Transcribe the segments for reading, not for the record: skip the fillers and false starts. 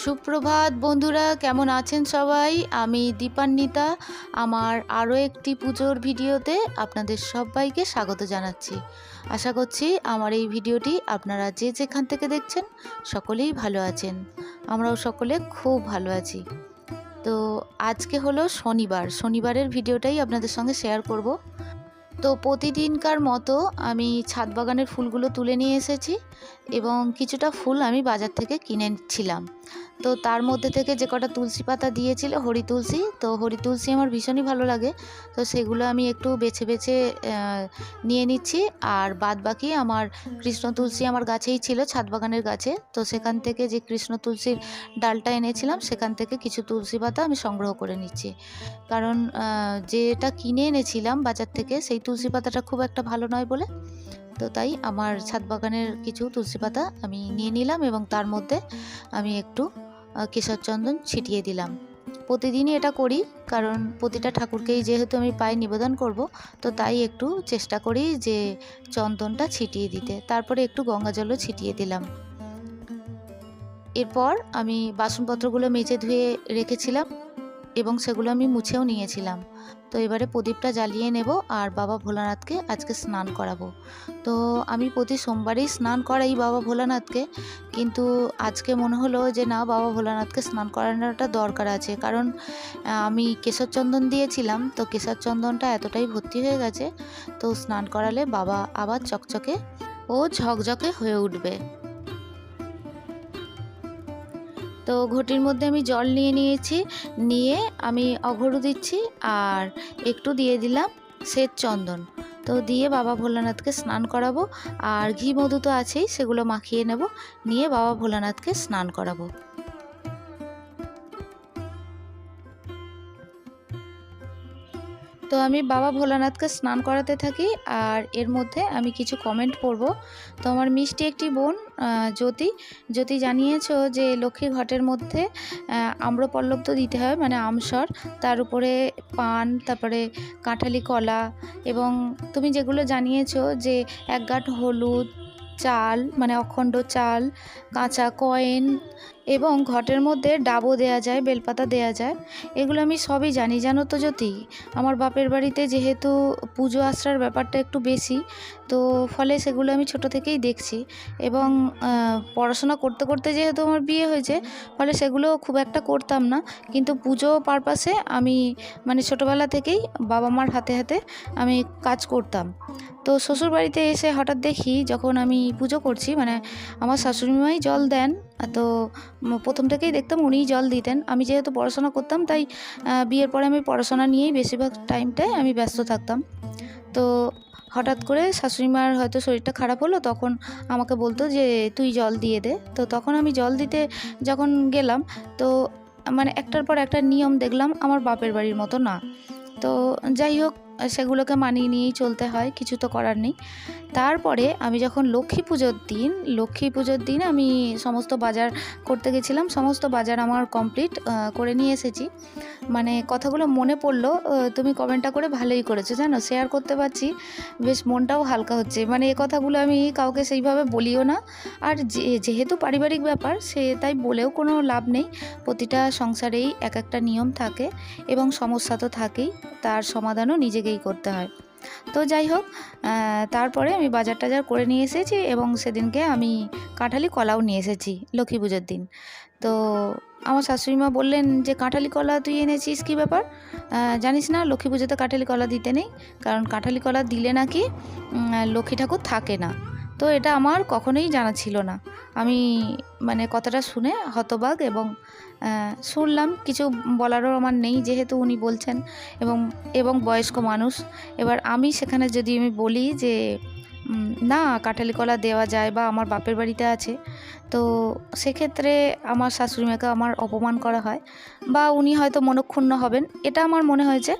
সুপ্রভাত বন্ধুরা, কেমন আছেন সবাই? আমি দীপান্বিতা। আমার আরও একটি পুজোর ভিডিওতে আপনাদের সবাইকে স্বাগত জানাচ্ছি। আশা করছি আমার এই ভিডিওটি আপনারা যে যেখান থেকে দেখছেন সকলেই ভালো আছেন। আমরাও সকলে খুব ভালো আছি। তো আজকে হলো শনিবারের ভিডিওটাই আপনাদের সঙ্গে শেয়ার করব। তো প্রতিদিনকার মতো আমি ছাদ বাগানের ফুলগুলো তুলে নিয়ে এসেছি এবং কিছুটা ফুল আমি বাজার থেকে কিনেছিলাম। তো তার মধ্যে থেকে যে কটা তুলসী পাতা দিয়েছিল হরি তুলসী আমার ভীষণই ভালো লাগে। তো সেগুলো আমি একটু বেছে বেছে নিয়ে নিচ্ছি। আর বাদ বাকি আমার কৃষ্ণ তুলসী আমার গাছেই ছিল, ছাদ বাগানের গাছে। তো সেখান থেকে যে কৃষ্ণ তুলসীর ডালটা এনেছিলাম সেখান থেকে কিছু তুলসী পাতা আমি সংগ্রহ করে নিচ্ছি। কারণ যেটা কিনে এনেছিলাম বাজার থেকে সেই তুলসী পাতাটা খুব একটা ভালো নয় বলে, তো তাই আমার ছাদ বাগানের কিছু তুলসী পাতা আমি নিয়ে নিলাম এবং তার মধ্যে আমি একটু কেশর চন্দন ছিটিয়ে দিলাম। প্রতিদিনই এটা করি, কারণ প্রতিটা ঠাকুরকেই যেহেতু আমি পায়ে নিবেদন করব, তো তাই একটু চেষ্টা করি যে চন্দনটা ছিটিয়ে দিতে। তারপরে একটু গঙ্গা জলও ছিটিয়ে দিলাম। এরপর আমি বাসনপত্রগুলো মেজে ধুয়ে রেখেছিলাম এবং সেগুলো আমি মুছেও নিয়েছিলাম। তো এবারে প্রদীপটা জ্বালিয়ে নেব আর বাবা ভোলানাথকে আজকে স্নান করাবো। তো আমি প্রতি সোমবারেই স্নান করাই বাবা ভোলানাথকে, কিন্তু আজকে মনে হলো যে না, বাবা ভোলানাথকে স্নান করানোটা দরকার আছে। কারণ আমি কেশর চন্দন দিয়েছিলাম, তো কেশর চন্দনটা এতটাই ভর্তি হয়ে গেছে, তো স্নান করালে বাবা আবার চকচকে ও ঝকঝকে হয়ে উঠবে। তো ঘটির মধ্যে আমি জল নিয়েছি, নিয়ে আমি অঘরু দিচ্ছি আর একটু দিয়ে দিলাম শ্বেত চন্দন। তো দিয়ে বাবা ভোলানাথকে স্নান করাবো। আর ঘি মধু তো আছেই, সেগুলো মাখিয়ে নেব, নিয়ে বাবা ভোলানাথকে স্নান করাবো। তো আমি বাবা ভোলানাথকে স্নান করাতে থাকি আর এর মধ্যে আমি কিছু কমেন্ট পড়ব। তো আমার মিষ্টি একটি বোন জ্যোতি জানিয়েছো যে লক্ষ্মীর ঘটের মধ্যে আম্রপল্লব তো দিতে হয়, মানে আমসর, তার উপরে পান, তারপরে কাঁঠালি কলা, এবং তুমি যেগুলো জানিয়েছো যে 1 গাঁট হলুদ, চাল মানে অখণ্ড চাল, কাঁচা কয়েন এবং ঘটের মধ্যে ডাবও দেয়া যায়, বেলপাতা দেয়া যায়। এগুলো আমি সবই জানি, জানো তো জ্যোতি। আমার বাপের বাড়িতে যেহেতু পুজো আশ্রার ব্যাপারটা একটু বেশি, তো ফলে সেগুলো আমি ছোট থেকেই দেখছি। এবং পড়াশোনা করতে করতে যেহেতু আমার বিয়ে হয়েছে, ফলে সেগুলো খুব একটা করতাম না, কিন্তু পুজো পারপাসে আমি মানে ছোটোবেলা থেকেই বাবা মার হাতে হাতে আমি কাজ করতাম। তো শ্বশুরবাড়িতে এসে হঠাৎ দেখি যখন আমি পুজো করছি, মানে আমার শাশুড়িমাই জল দেন, তো প্রথম থেকেই দেখতাম উনিই জল দিতেন। আমি যেহেতু পড়াশোনা করতাম, তাই বিয়ের পরে আমি পড়াশোনা নিয়েই বেশিরভাগ টাইমটায় আমি ব্যস্ত থাকতাম। তো হঠাৎ করে শাশুড়িমার হয়তো শরীরটা খারাপ হলো, তখন আমাকে বলতো যে তুই জল দিয়ে দে। তো তখন আমি জল দিতে যখন গেলাম, তো মানে একটার পর একটা নিয়ম দেখলাম আমার বাপের বাড়ির মতো না। তো যাই হোক, সেগুলোকে মানিয়ে নিয়েই চলতে হয়, কিছু তো করার নেই। তারপরে আমি যখন লক্ষ্মী পুজোর দিন আমি সমস্ত বাজার করতে গেছিলাম। সমস্ত বাজার আমার কমপ্লিট করে নিয়ে এসেছি। মানে কথাগুলো মনে পড়লো, তুমি কমেন্টটা করে ভালোই করেছো, জানো, শেয়ার করতে পারছি, বেশ মনটাও হালকা হচ্ছে। মানে এই কথাগুলো আমি কাউকে সেইভাবে বলিও না, আর যেহেতু পারিবারিক ব্যাপার, তাই বলেও কোনো লাভ নেই। প্রতিটা সংসারেই এক একটা নিয়ম থাকে এবং সমস্যা তো থাকেই, তার সমাধানও নিজেকেই করতে হয়। তো যাই হোক, তারপরে আমি বাজার টাজার করে নিয়ে এসেছি এবং সেদিনকে আমি কাঁঠালি কলাও নিয়ে এসেছি লক্ষ্মী পুজোর দিন। তো আমার শাশুড়িমা বললেন যে কাঁঠালি কলা তুই এনেছিস, কী ব্যাপার? জানিস না লক্ষ্মী পুজোতে কাঁঠালি কলা দিতে নেই, কারণ কাঁঠালি কলা দিলে নাকি লক্ষ্মী ঠাকুর থাকে না। তো এটা আমার কখনোই জানা ছিল না। আমি মানে কথাটা শুনে হতবাক, এবং শুনলাম, কিছু বলারও আমার নেই যেহেতু উনি বলছেন, এবং বয়স্ক মানুষ। এবার আমি সেখানে যদি আমি বলি যে না, কাঁঠালি কলা দেওয়া যায় বা আমার বাপের বাড়িতে আছে, তো সেক্ষেত্রে আমার শাশুড়িমাকে আমার অপমান করা হয় বা উনি হয়তো মনক্ষুণ্ণ হবেন, এটা আমার মনে হয়েছে।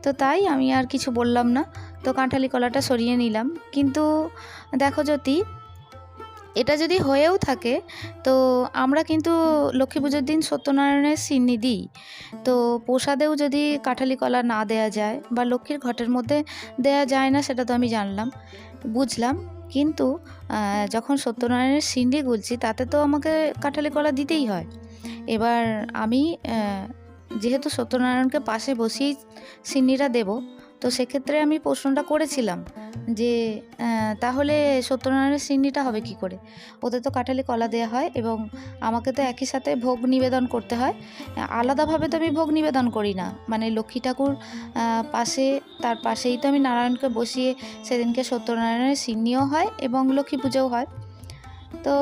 তো তাই আমি আর কিছু বললাম না, তো কাঁঠালি কলাটা সরিয়ে নিলাম। কিন্তু দেখো জ্যোতি, এটা যদি হয়েও থাকে, তো আমরা কিন্তু লক্ষ্মী পুজোর দিন সত্যনারায়ণের সিন্নি দিই। তো প্রসাদেও যদি কাঁঠালি কলা না দেয়া যায় বা লক্ষ্মীর ঘটের মধ্যে দেয়া যায় না, সেটা তো আমি বুঝলাম, কিন্তু যখন সত্যনারায়ণের সিন্নি গুলছি, তাতে তো আমাকে কাঁঠালি কলা দিতেই হয়। এবার আমি যেহেতু সত্যনারায়ণকে পাশে বসিয়েই সিন্নিটা দেব, তো সেক্ষেত্রে আমি প্রশ্নটা করেছিলাম যে তাহলে সত্যনারায়ণের সিন্নিটা হবে কি করে? ওদের তো কাঁঠালি কলা দেওয়া হয় এবং আমাকে তো একই সাথে ভোগ নিবেদন করতে হয়। আলাদাভাবে তো আমি ভোগ নিবেদন করি না, মানে লক্ষ্মী ঠাকুর পাশে, তার পাশেই তো আমি নারায়ণকে বসিয়ে সেদিনকে সত্যনারায়ণের সিন্নিও হয় এবং লক্ষ্মী পুজোও হয়। তো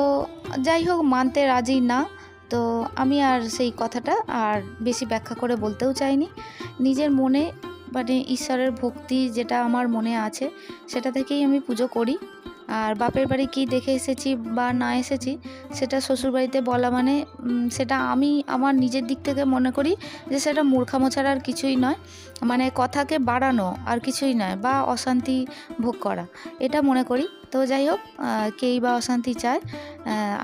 যাই হোক, মানতে রাজি না, তো আমি আর সেই কথাটা আর বেশি ব্যাখ্যা করে বলতেও চাইনি। নিজের মনে মানে ঈশ্বরের ভক্তি যেটা আমার মনে আছে সেটা থেকেই আমি পুজো করি। আর বাপের বাড়ি কী দেখে এসেছি বা না এসেছি সেটা শ্বশুরবাড়িতে বলা মানে সেটা আমি আমার নিজের দিক থেকে মনে করি যে সেটা মূর্খামো ছাড়া আর কিছুই নয়, মানে কথাকে বাড়ানো আর কিছুই নয়, বা অশান্তি ভোগ করা, এটা মনে করি। তো যাই হোক, কেই বা অশান্তি চায়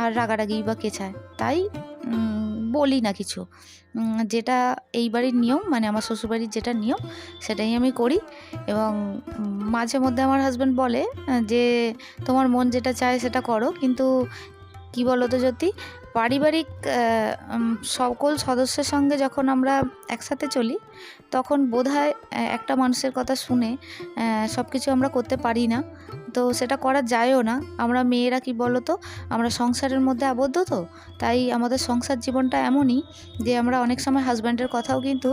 আর রাগারাগি বা কে চায়, তাই বলি না কিছু। যেটা এই বাড়ির নিয়ম, মানে আমার শ্বশুরবাড়ির যেটা নিয়ম সেটাই আমি করি। এবং মাঝে মধ্যে আমার হাজব্যান্ড বলে যে তোমার মন যেটা চায় সেটা করো, কিন্তু কি বলো তো জ্যোতি, পারিবারিক সকল সদস্যের সঙ্গে যখন আমরা একসাথে চলি তখন বোধহয় একটা মানুষের কথা শুনে সব কিছু আমরা করতে পারি না, তো সেটা করা যায়ও না। আমরা মেয়েরা কি বলো তো, আমরা সংসারের মধ্যে আবদ্ধ, তো তাই আমাদের সংসার জীবনটা এমনই যে আমরা অনেক সময় হাজব্যান্ডের কথাও কিন্তু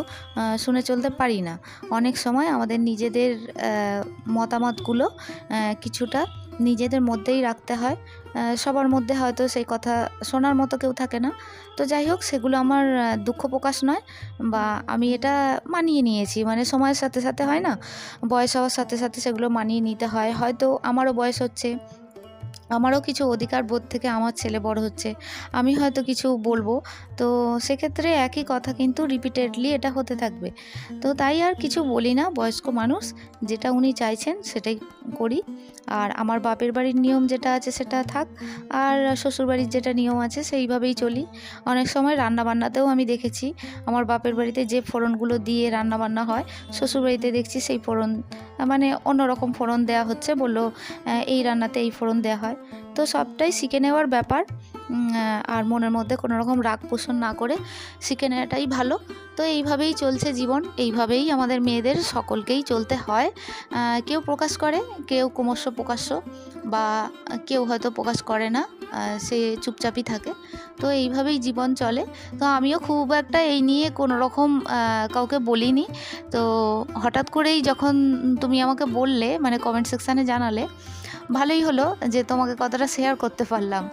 শুনে চলতে পারি না। অনেক সময় আমাদের নিজেদের মতামতগুলো কিছুটা নিজেদের মধ্যেই রাখতে হয়। সবার মধ্যে হয়তো সেই কথা শোনার মতো কেউ থাকে না। তো যাই হোক, সেগুলো আমার দুঃখ প্রকাশ নয়, বা আমি এটা মানিয়ে নিয়েছি, মানে সময়ের সাথে সাথে হয় না, বয়স হওয়ার সাথে সাথে সেগুলো মানিয়ে নিতে হয়। হয়তো আমারও বয়স হচ্ছে, আমারও কিছু অধিকার বোধ থেকে আমার ছেলে বড় হচ্ছে, আমি হয়তো কিছু বলবো, তো সেক্ষেত্রে একই কথা কিন্তু রিপিটেডলি এটা হতে থাকবে। তো তাই আর কিছু বলি না, বয়স্ক মানুষ, যেটা উনি চাইছেন সেটাই করি। আর আমার বাপের বাড়ির নিয়ম যেটা আছে সেটা থাক, আর শ্বশুরবাড়ির যেটা নিয়ম আছে সেইভাবেই চলি। অনেক সময় রান্নাবান্নাতেও আমি দেখেছি আমার বাপের বাড়িতে যে ফোড়নগুলো দিয়ে রান্নাবান্না হয়, শ্বশুরবাড়িতে দেখছি সেই ফোড়ন মানে অন্যরকম ফোড়ন দেওয়া হচ্ছে, বললো এই রান্নাতে এই ফোড়ন দেওয়া হয়। তো সবটাই শিখে নেওয়ার ব্যাপার, আর মনের মধ্যে কোনো রকম রাগ পোষণ না করে শিখে নেওয়াটাই ভালো। তো এইভাবেই চলছে জীবন, এইভাবেই আমাদের মেয়েদের সকলকেই চলতে হয়। কেউ প্রকাশ করে, কেউ ক্রমশ প্রকাশ্য, বা কেউ হয়তো প্রকাশ করে না, সে চুপচাপই থাকে। তো এইভাবেই জীবন চলে। তো আমিও খুব একটা এই নিয়ে কোনো রকম কাউকে বলিনি। তো হঠাৎ করেই যখন তুমি আমাকে বললে, মানে কমেন্ট সেকশানে জানালে, ভালোই হলো যে তোমাকে কথাটা শেয়ার করতে পারলাম।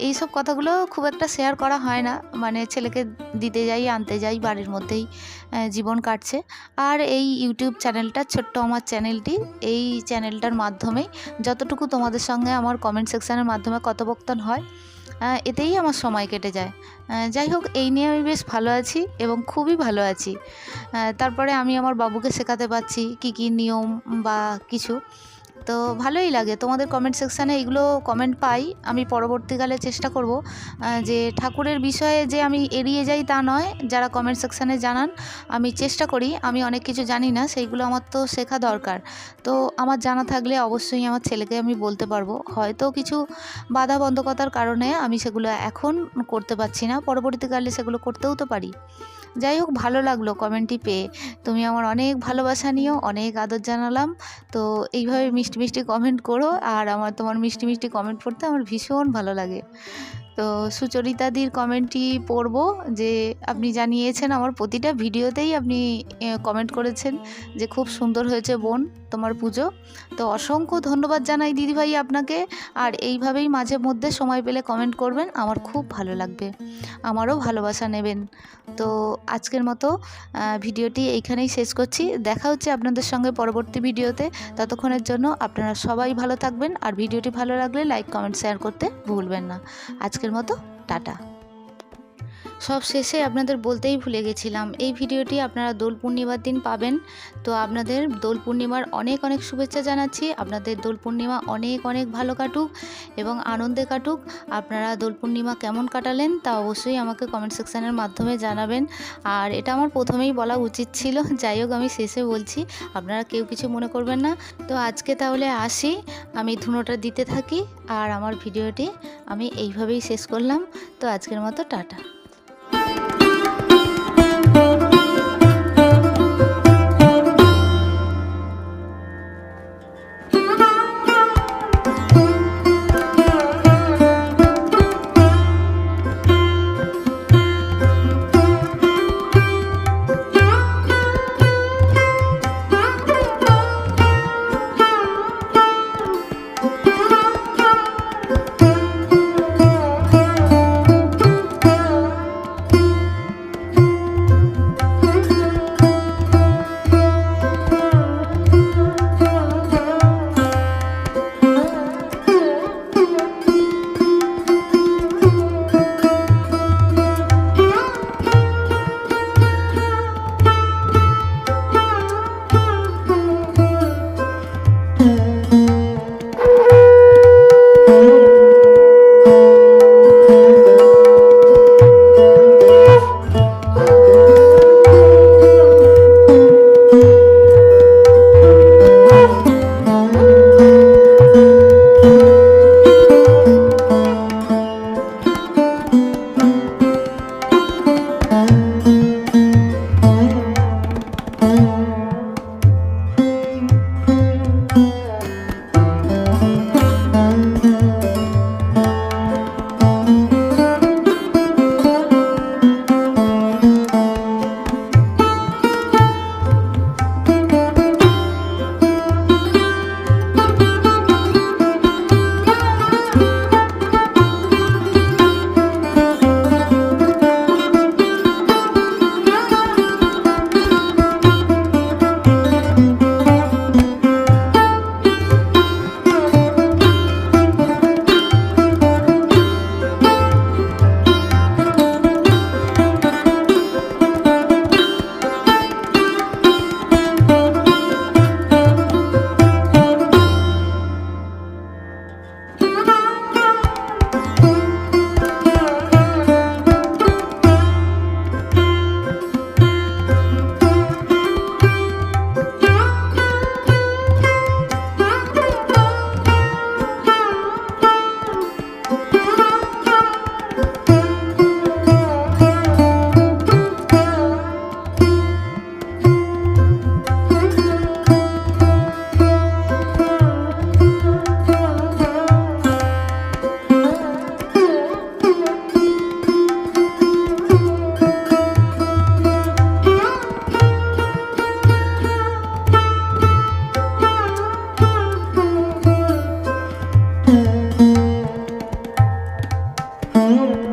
এইসব কথাগুলো খুব একটা শেয়ার করা হয় না, মানে ছেলেকে দিতে যাই আনতে যাই, বাড়ির মধ্যেই জীবন কাটছে। আর এই ইউটিউব চ্যানেলটা, ছোট্ট আমার চ্যানেলটি, এই চ্যানেলটার মাধ্যমেই যতটুকু তোমাদের সঙ্গে আমার কমেন্ট সেকশানের মাধ্যমে কথোপকথন হয়, এতেই আমার সময় কেটে যায়। যাই হোক, এই নিয়ে আমি বেশ ভালো আছি এবং খুবই ভালো আছি। তারপরে আমি আমার বাবুকে শেখাতে পারছি কী কী নিয়ম বা কিছু, তো ভালোই লাগে। তোমাদের কমেন্ট সেকশানে এইগুলো কমেন্ট পাই, আমি পরবর্তীকালে চেষ্টা করব যে ঠাকুরের বিষয়ে যে আমি এড়িয়ে যাই তা নয়। যারা কমেন্ট সেকশানে জানান, আমি চেষ্টা করি, আমি অনেক কিছু জানি না, সেইগুলো আমার তো শেখা দরকার। তো আমার জানা থাকলে অবশ্যই আমার ছেলেকে আমি বলতে পারবো। হয়তো কিছু বাধাবন্ধকতার কারণে আমি সেগুলো এখন করতে পারছি না, পরবর্তীকালে সেগুলো করতেও তো পারি। যাই হোক, ভালো লাগলো কমেন্টটি পেয়ে। তুমি আমার অনেক ভালোবাসা নিও, অনেক আদর জানালাম। তো এইভাবে মিষ্টি মিষ্টি কমেন্ট করো, আর আমার তোমার মিষ্টি মিষ্টি কমেন্ট পড়তে আমার ভীষণ ভালো লাগে। তো সুচরিতাদির কমেন্টটি পড়ব, যে আপনি জানিয়েছেন আমার প্রতিটা ভিডিওতেই আপনি কমেন্ট করেছেন যে খুব সুন্দর হয়েছে বোন তোমার পুজো। তো অসংখ্য ধন্যবাদ জানাই দিদিভাই আপনাকে, আর এইভাবেই মাঝে মধ্যে সময় পেলে কমেন্ট করবেন, আমার খুব ভালো লাগবে, আমারও ভালোবাসা নেবেন। তো আজকের মতো ভিডিওটি এইখানেই শেষ করছি। দেখা হচ্ছে আপনাদের সঙ্গে পরবর্তী ভিডিওতে। ততক্ষণের জন্য আপনারা সবাই ভালো থাকবেন, আর ভিডিওটি ভালো লাগলে লাইক কমেন্ট শেয়ার করতে ভুলবেন না। আজকের মতো টাটা। সব শেষে আপনাদের বলতেই ভুলে গেছিলাম, এই ভিডিওটি আপনারা দোল পূর্ণিমার দিন পাবেন। তো আপনাদের দোল পূর্ণিমার অনেক অনেক শুভেচ্ছা জানাচ্ছি। আপনাদের দোল পূর্ণিমা অনেক অনেক ভালো কাটুক এবং আনন্দে কাটুক। আপনারা দোল পূর্ণিমা কেমন কাটালেন তা অবশ্যই আমাকে কমেন্ট সেকশানের মাধ্যমে জানাবেন। আর এটা আমার প্রথমেই বলা উচিত ছিল, যাই হোক আমি শেষে বলছি, আপনারা কেউ কিছু মনে করবেন না। তো আজকে তাহলে আসি, আমি ধুনোটা দিতে থাকি, আর আমার ভিডিওটি আমি এইভাবেই শেষ করলাম। তো আজকের মতো টাটা। হুম।